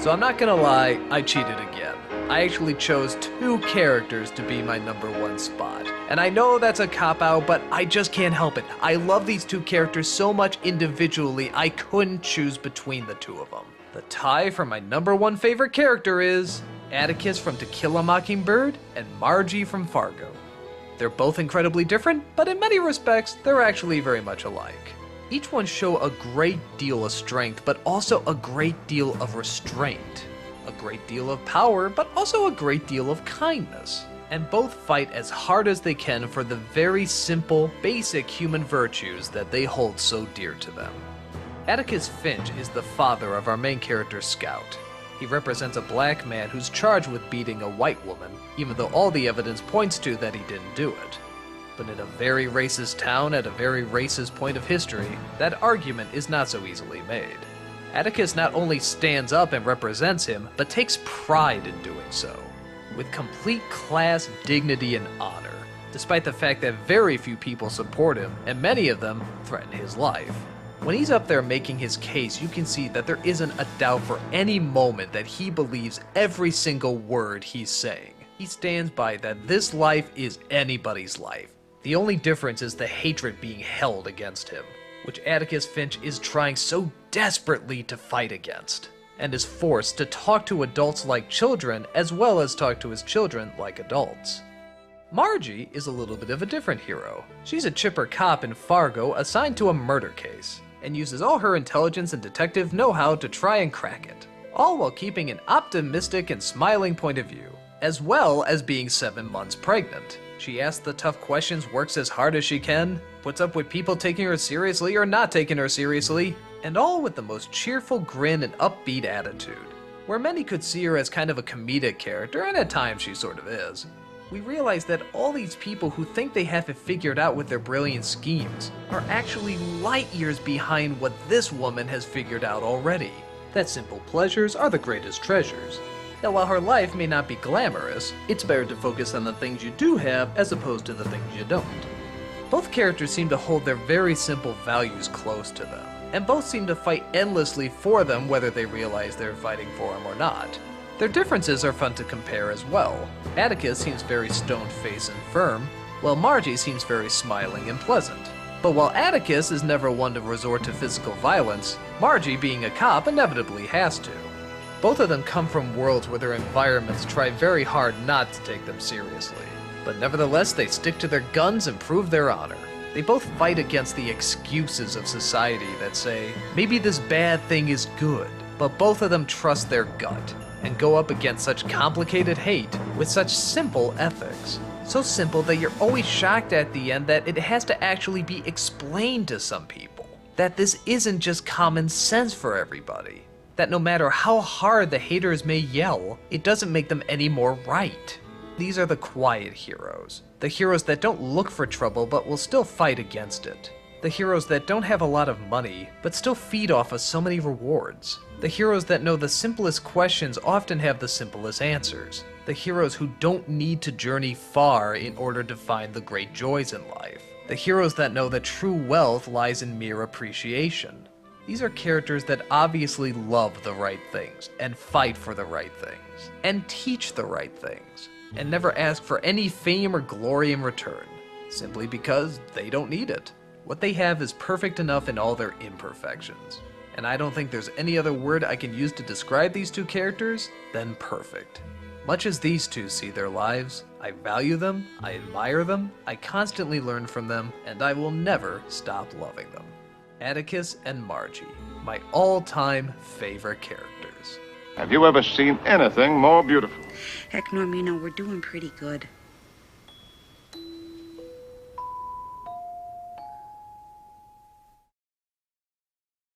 So I'm not gonna lie, I cheated again. I actually chose two characters to be my number one spot. And I know that's a cop-out, but I just can't help it. I love these two characters so much individually, I couldn't choose between the two of them. The tie for my number one favorite character is Atticus from To Kill a Mockingbird and Margie from Fargo. They're both incredibly different, but in many respects, they're actually very much alike. Each one show a great deal of strength, but also a great deal of restraint. A great deal of power, but also a great deal of kindness. And both fight as hard as they can for the very simple, basic human virtues that they hold so dear to them. Atticus Finch is the father of our main character, Scout. He represents a black man who's charged with beating a white woman, even though all the evidence points to that he didn't do it. But in a very racist town at a very racist point of history, that argument is not so easily made. Atticus not only stands up and represents him, but takes pride in doing so, with complete class, dignity, and honor, despite the fact that very few people support him, and many of them threaten his life. When he's up there making his case, you can see that there isn't a doubt for any moment that he believes every single word he's saying. He stands by that this life is anybody's life. The only difference is the hatred being held against him, which Atticus Finch is trying so desperately to fight against, and is forced to talk to adults like children as well as talk to his children like adults. Margie is a little bit of a different hero. She's a chipper cop in Fargo assigned to a murder case, and uses all her intelligence and detective know-how to try and crack it, all while keeping an optimistic and smiling point of view, as well as being 7 months pregnant. She asks the tough questions, works as hard as she can, puts up with people taking her seriously or not taking her seriously, and all with the most cheerful grin and upbeat attitude. Where many could see her as kind of a comedic character, and at times she sort of is, we realize that all these people who think they have it figured out with their brilliant schemes are actually light years behind what this woman has figured out already. That simple pleasures are the greatest treasures. That while her life may not be glamorous, it's better to focus on the things you do have as opposed to the things you don't. Both characters seem to hold their very simple values close to them, and both seem to fight endlessly for them whether they realize they're fighting for them or not. Their differences are fun to compare as well. Atticus seems very stone-faced and firm, while Margie seems very smiling and pleasant. But while Atticus is never one to resort to physical violence, Margie, being a cop, inevitably has to. Both of them come from worlds where their environments try very hard not to take them seriously. But nevertheless, they stick to their guns and prove their honor. They both fight against the excuses of society that say, maybe this bad thing is good, but both of them trust their gut and go up against such complicated hate with such simple ethics. So simple that you're always shocked at the end that it has to actually be explained to some people. That this isn't just common sense for everybody. That no matter how hard the haters may yell, it doesn't make them any more right. These are the quiet heroes. The heroes that don't look for trouble but will still fight against it. The heroes that don't have a lot of money, but still feed off of so many rewards. The heroes that know the simplest questions often have the simplest answers. The heroes who don't need to journey far in order to find the great joys in life. The heroes that know that true wealth lies in mere appreciation. These are characters that obviously love the right things, and fight for the right things, and teach the right things, and never ask for any fame or glory in return, simply because they don't need it. What they have is perfect enough in all their imperfections. And I don't think there's any other word I can use to describe these two characters than perfect. Much as these two see their lives, I value them, I admire them, I constantly learn from them, and I will never stop loving them. Atticus and Margie, my all-time favorite characters. Have you ever seen anything more beautiful? Heck, Norm, we're doing pretty good.